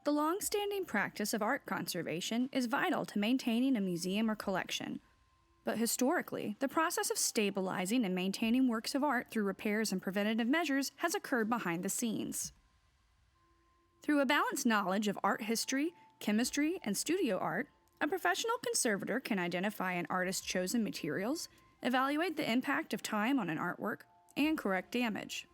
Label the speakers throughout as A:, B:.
A: The long-standing practice of art conservation is vital to maintaining a museum or collection. But historically, the process of stabilizing and maintaining works of art through repairs and preventative measures has occurred behind the scenes. Through a balanced knowledge of art history, chemistry, and studio art, a professional conservator can identify an artist's chosen materials, evaluate the impact of time on an artwork, and correct damage.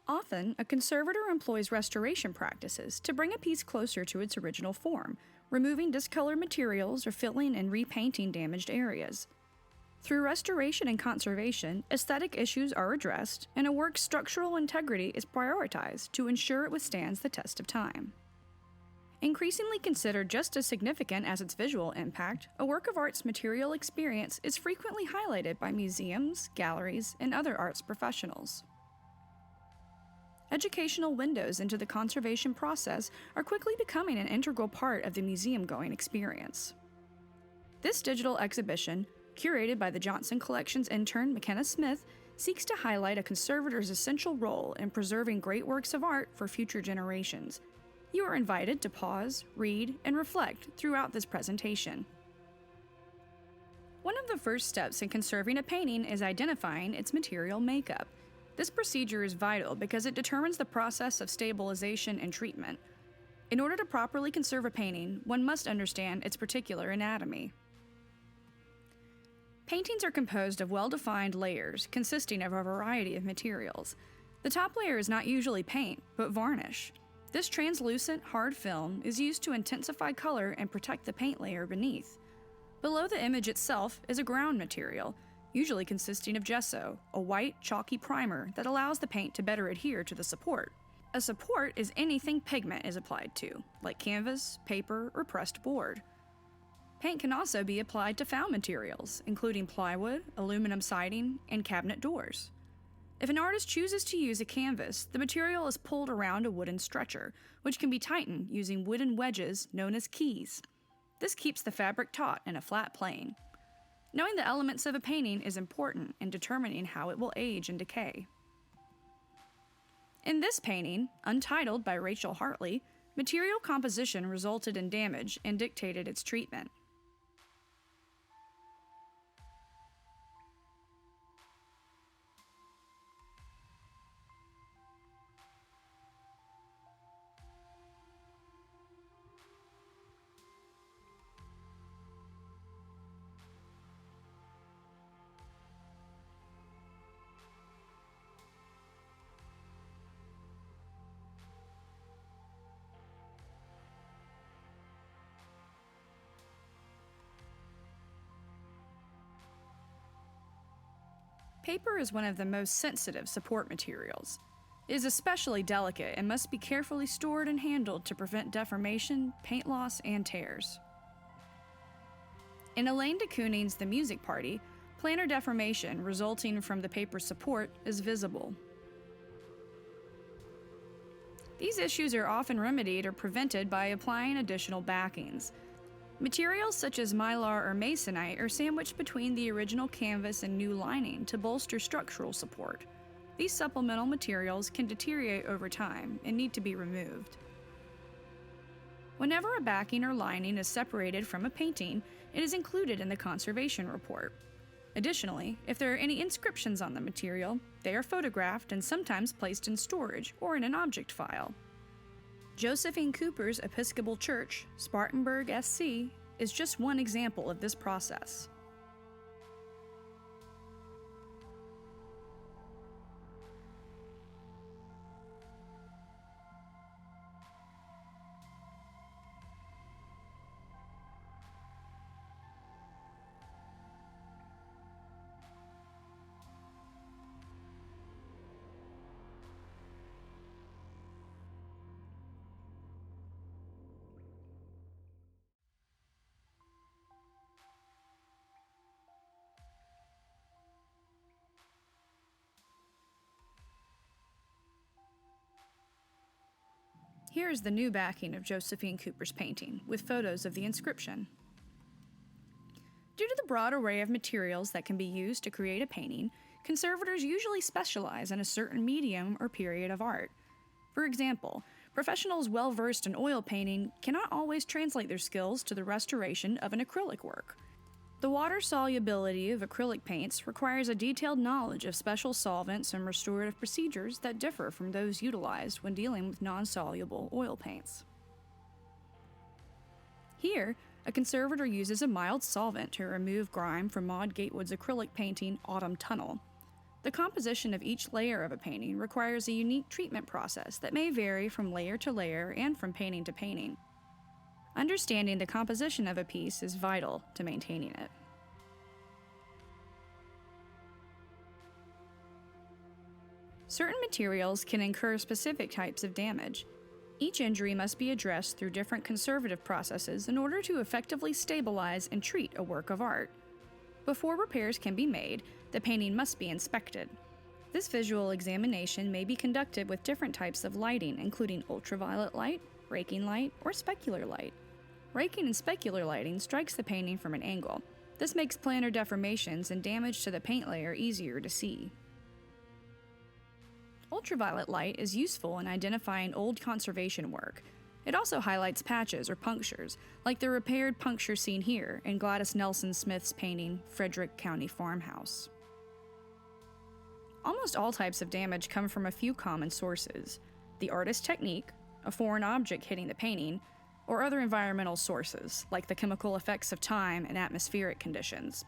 A: Often, a conservator employs restoration practices to bring a piece closer to its original form, removing discolored materials or filling and repainting damaged areas. Through restoration and conservation, aesthetic issues are addressed, and a work's structural integrity is prioritized to ensure it withstands the test of time. Increasingly considered just as significant as its visual impact, a work of art's material experience is frequently highlighted by museums, galleries, and other arts professionals. Educational windows into the conservation process are quickly becoming an integral part of the museum-going experience. This digital exhibition, curated by the Johnson Collection's intern McKenna Smith, seeks to highlight a conservator's essential role in preserving great works of art for future generations. You are invited to pause, read, and reflect throughout this presentation. One of the first steps in conserving a painting is identifying its material makeup. This procedure is vital because it determines the process of stabilization and treatment. In order to properly conserve a painting, one must understand its particular anatomy. Paintings are composed of well-defined layers consisting of a variety of materials. The top layer is not usually paint, but varnish. This translucent, hard film is used to intensify color and protect the paint layer beneath. Below the image itself is a ground material, usually consisting of gesso, a white, chalky primer that allows the paint to better adhere to the support. A support is anything pigment is applied to, like canvas, paper, or pressed board. Paint can also be applied to found materials, including plywood, aluminum siding, and cabinet doors. If an artist chooses to use a canvas, the material is pulled around a wooden stretcher, which can be tightened using wooden wedges known as keys. This keeps the fabric taut in a flat plane. Knowing the elements of a painting is important in determining how it will age and decay. In this painting, Untitled by Rachel Hartley, material composition resulted in damage and dictated its treatment. Paper is one of the most sensitive support materials. It is especially delicate and must be carefully stored and handled to prevent deformation, paint loss, and tears. In Elaine de Kooning's The Music Party, planar deformation resulting from the paper's support is visible. These issues are often remedied or prevented by applying additional backings. Materials such as mylar or masonite are sandwiched between the original canvas and new lining to bolster structural support. These supplemental materials can deteriorate over time and need to be removed. Whenever a backing or lining is separated from a painting, it is included in the conservation report. Additionally, if there are any inscriptions on the material, they are photographed and sometimes placed in storage or in an object file. Josephine Cooper's Episcopal Church, Spartanburg, SC, is just one example of this process. Here is the new backing of Josephine Cooper's painting, with photos of the inscription. Due to the broad array of materials that can be used to create a painting, conservators usually specialize in a certain medium or period of art. For example, Professionals well versed in oil painting cannot always translate their skills to the restoration of an acrylic work. The water solubility of acrylic paints requires a detailed knowledge of special solvents and restorative procedures that differ from those utilized when dealing with non-soluble oil paints. Here, a conservator uses a mild solvent to remove grime from Maud Gatewood's acrylic painting Autumn Tunnel. The composition of each layer of a painting requires a unique treatment process that may vary from layer to layer and from painting to painting. Understanding the composition of a piece is vital to maintaining it. Certain materials can incur specific types of damage. Each injury must be addressed through different conservative processes in order to effectively stabilize and treat a work of art. Before repairs can be made, the painting must be inspected. This visual examination may be conducted with different types of lighting, including ultraviolet light, raking light, or specular light. Raking and specular lighting strikes the painting from an angle. This makes planar deformations and damage to the paint layer easier to see. Ultraviolet light is useful in identifying old conservation work. It also highlights patches or punctures, like the repaired puncture seen here in Gladys Nelson Smith's painting, Frederick County Farmhouse. Almost all types of damage come from a few common sources: the artist's technique, a foreign object hitting the painting, or other environmental sources, like the chemical effects of time and atmospheric conditions.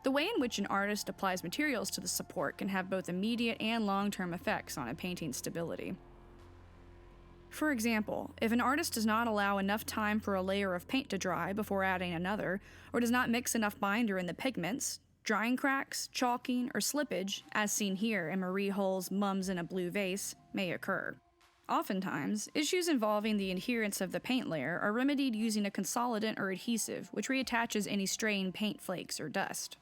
A: The way in which an artist applies materials to the support can have both immediate and long-term effects on a painting's stability. For example, if an artist does not allow enough time for a layer of paint to dry before adding another, or does not mix enough binder in the pigments, drying cracks, chalking, or slippage, as seen here in Marie Hull's Mums in a Blue Vase, may occur. Oftentimes, issues involving the adherence of the paint layer are remedied using a consolidant or adhesive, which reattaches any straying paint flakes or dust.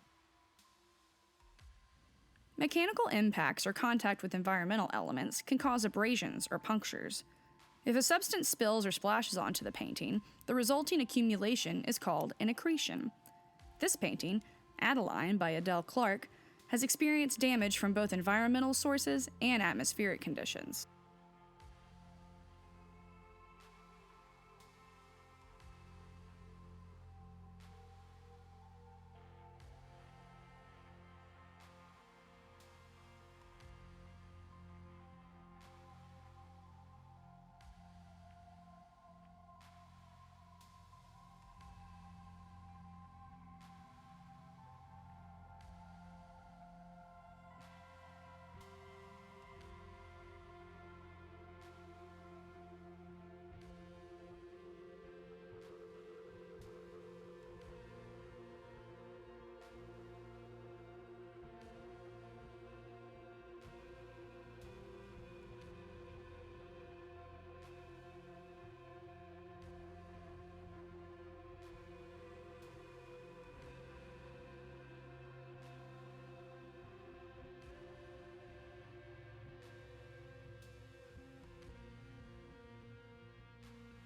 A: Mechanical impacts or contact with environmental elements can cause abrasions or punctures. If a substance spills or splashes onto the painting, the resulting accumulation is called an accretion. This painting, Adeline by Adele Clark, has experienced damage from both environmental sources and atmospheric conditions.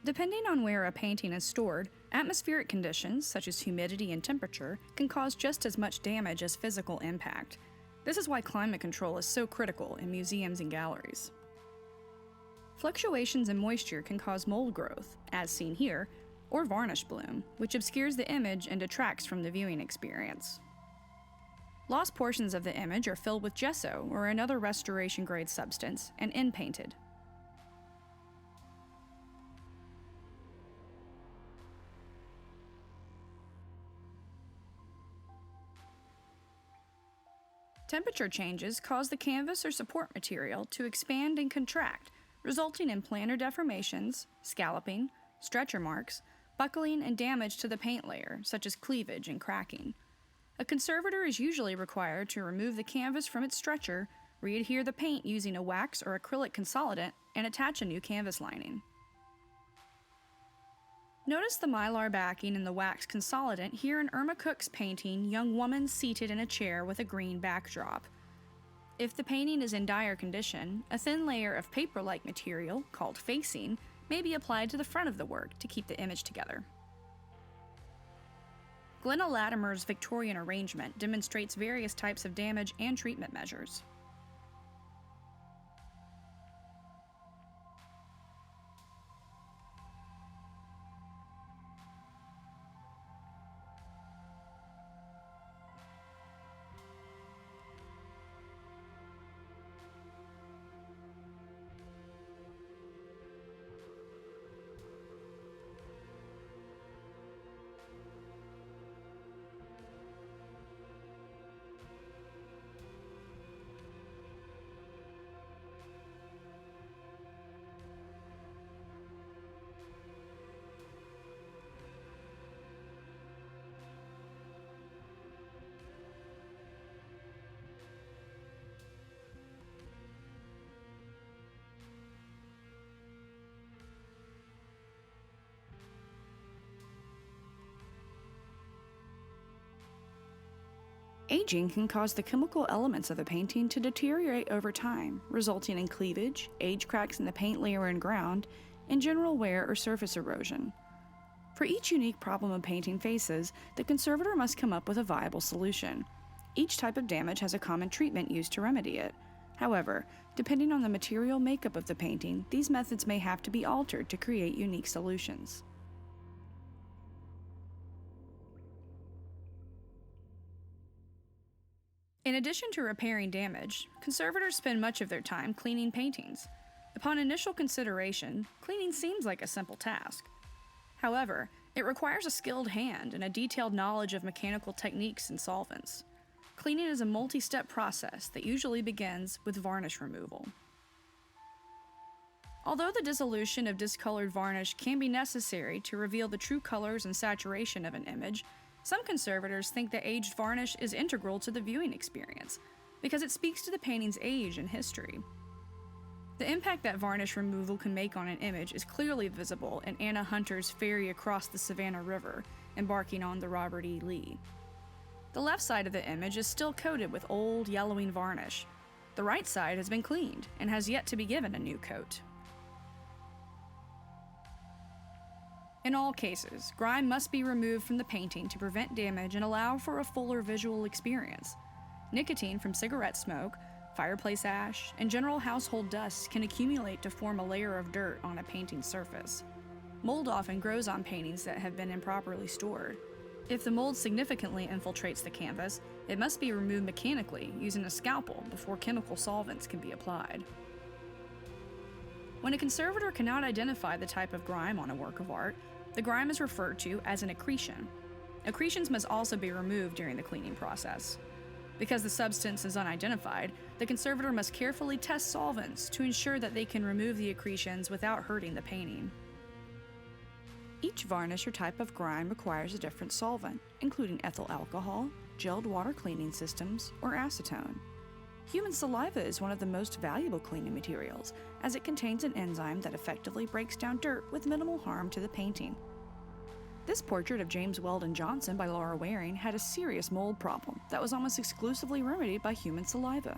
A: Depending on where a painting is stored, atmospheric conditions, such as humidity and temperature, can cause just as much damage as physical impact. This is why climate control is so critical in museums and galleries. Fluctuations in moisture can cause mold growth, as seen here, or varnish bloom, which obscures the image and detracts from the viewing experience. Lost portions of the image are filled with gesso or another restoration-grade substance and in-painted. Temperature changes cause the canvas or support material to expand and contract, resulting in planar deformations, scalloping, stretcher marks, buckling, and damage to the paint layer, such as cleavage and cracking. A conservator is usually required to remove the canvas from its stretcher, readhere the paint using a wax or acrylic consolidant, and attach a new canvas lining. Notice the mylar backing and the wax consolidant here in Irma Cook's painting Young Woman Seated in a Chair with a Green Backdrop. If the painting is in dire condition, a thin layer of paper-like material, called facing, may be applied to the front of the work to keep the image together. Glenna Latimer's Victorian arrangement demonstrates various types of damage and treatment measures. Aging can cause the chemical elements of a painting to deteriorate over time, resulting in cleavage, age cracks in the paint layer and ground, and general wear or surface erosion. For each unique problem a painting faces, the conservator must come up with a viable solution. Each type of damage has a common treatment used to remedy it. However, depending on the material makeup of the painting, these methods may have to be altered to create unique solutions. In addition to repairing damage, conservators spend much of their time cleaning paintings. Upon initial consideration, cleaning seems like a simple task. However, it requires a skilled hand and a detailed knowledge of mechanical techniques and solvents. Cleaning is a multi-step process that usually begins with varnish removal. Although the dissolution of discolored varnish can be necessary to reveal the true colors and saturation of an image, some conservators think that aged varnish is integral to the viewing experience because it speaks to the painting's age and history. The impact that varnish removal can make on an image is clearly visible in Anna Hunter's ferry across the Savannah River, embarking on the Robert E. Lee. The left side of the image is still coated with old, yellowing varnish. The right side has been cleaned and has yet to be given a new coat. In all cases, grime must be removed from the painting to prevent damage and allow for a fuller visual experience. Nicotine from cigarette smoke, fireplace ash, and general household dust can accumulate to form a layer of dirt on a painting surface. Mold often grows on paintings that have been improperly stored. If the mold significantly infiltrates the canvas, it must be removed mechanically using a scalpel before chemical solvents can be applied. When a conservator cannot identify the type of grime on a work of art, the grime is referred to as an accretion. Accretions must also be removed during the cleaning process. Because the substance is unidentified, the conservator must carefully test solvents to ensure that they can remove the accretions without hurting the painting. Each varnish or type of grime requires a different solvent, including ethyl alcohol, gelled water cleaning systems, or acetone. Human saliva is one of the most valuable cleaning materials, as it contains an enzyme that effectively breaks down dirt with minimal harm to the painting. This portrait of James Weldon Johnson by Laura Waring had a serious mold problem that was almost exclusively remedied by human saliva.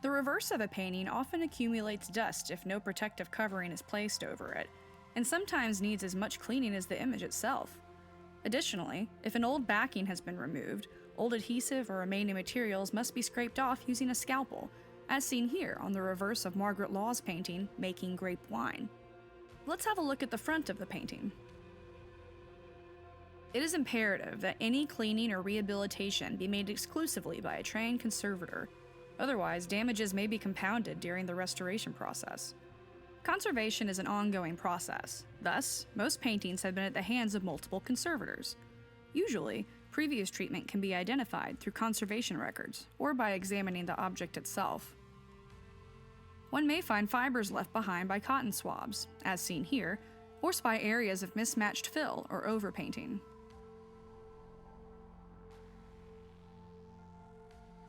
A: The reverse of a painting often accumulates dust if no protective covering is placed over it, and sometimes needs as much cleaning as the image itself. Additionally, if an old backing has been removed, old adhesive or remaining materials must be scraped off using a scalpel, as seen here on the reverse of Margaret Law's painting, Making Grape Wine. Let's have a look at the front of the painting. It is imperative that any cleaning or rehabilitation be made exclusively by a trained conservator. Otherwise, damages may be compounded during the restoration process. Conservation is an ongoing process. Thus, most paintings have been at the hands of multiple conservators. Usually, previous treatment can be identified through conservation records or by examining the object itself. One may find fibers left behind by cotton swabs, as seen here, or spy areas of mismatched fill or overpainting.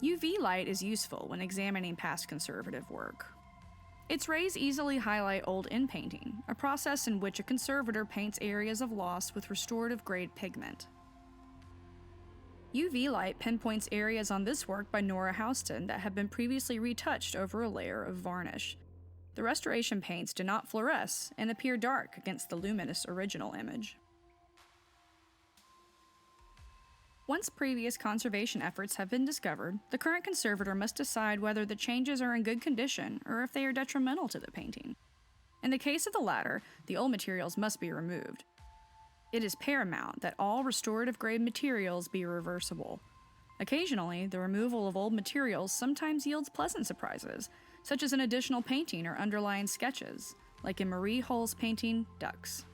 A: UV light is useful when examining past conservative work. Its rays easily highlight old inpainting, a process in which a conservator paints areas of loss with restorative grade pigment. UV light pinpoints areas on this work by Nora Houston that have been previously retouched over a layer of varnish. The restoration paints do not fluoresce and appear dark against the luminous original image. Once previous conservation efforts have been discovered, the current conservator must decide whether the changes are in good condition or if they are detrimental to the painting. In the case of the latter, the old materials must be removed. It is paramount that all restorative grade materials be reversible. Occasionally, the removal of old materials sometimes yields pleasant surprises, such as an additional painting or underlying sketches, like in Marie Hull's painting, Ducks.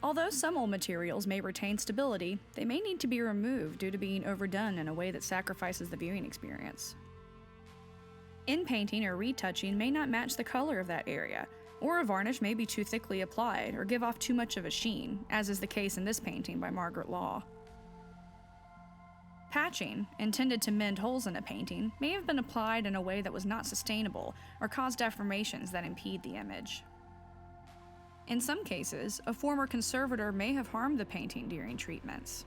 A: Although some old materials may retain stability, they may need to be removed due to being overdone in a way that sacrifices the viewing experience. In-painting or retouching may not match the color of that area, or a varnish may be too thickly applied or give off too much of a sheen, as is the case in this painting by Margaret Law. Patching, intended to mend holes in a painting, may have been applied in a way that was not sustainable or caused deformations that impede the image. In some cases, a former conservator may have harmed the painting during treatments.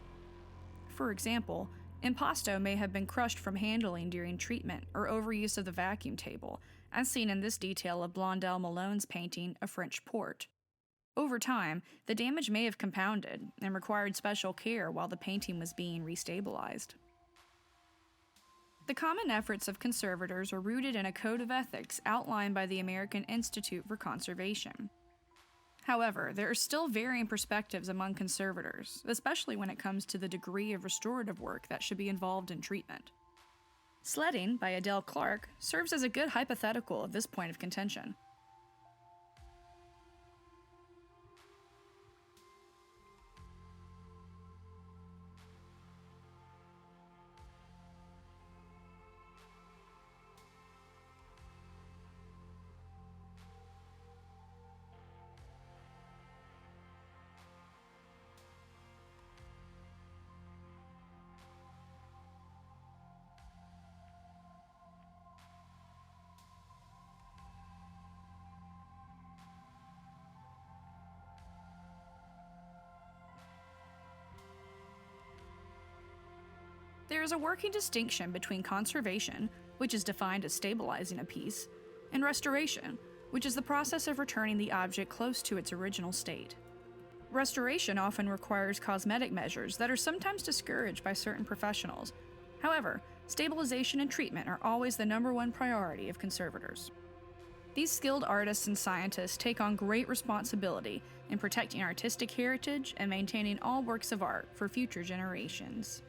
A: For example, impasto may have been crushed from handling during treatment or overuse of the vacuum table, as seen in this detail of Blondel Malone's painting, A French Port. Over time, the damage may have compounded and required special care while the painting was being restabilized. The common efforts of conservators are rooted in a code of ethics outlined by the American Institute for Conservation. However, there are still varying perspectives among conservators, especially when it comes to the degree of restorative work that should be involved in treatment. Sledding, by Adele Clark, serves as a good hypothetical of this point of contention. There is a working distinction between conservation, which is defined as stabilizing a piece, and restoration, which is the process of returning the object close to its original state. Restoration often requires cosmetic measures that are sometimes discouraged by certain professionals. However, stabilization and treatment are always the #1 priority of conservators. These skilled artists and scientists take on great responsibility in protecting artistic heritage and maintaining all works of art for future generations.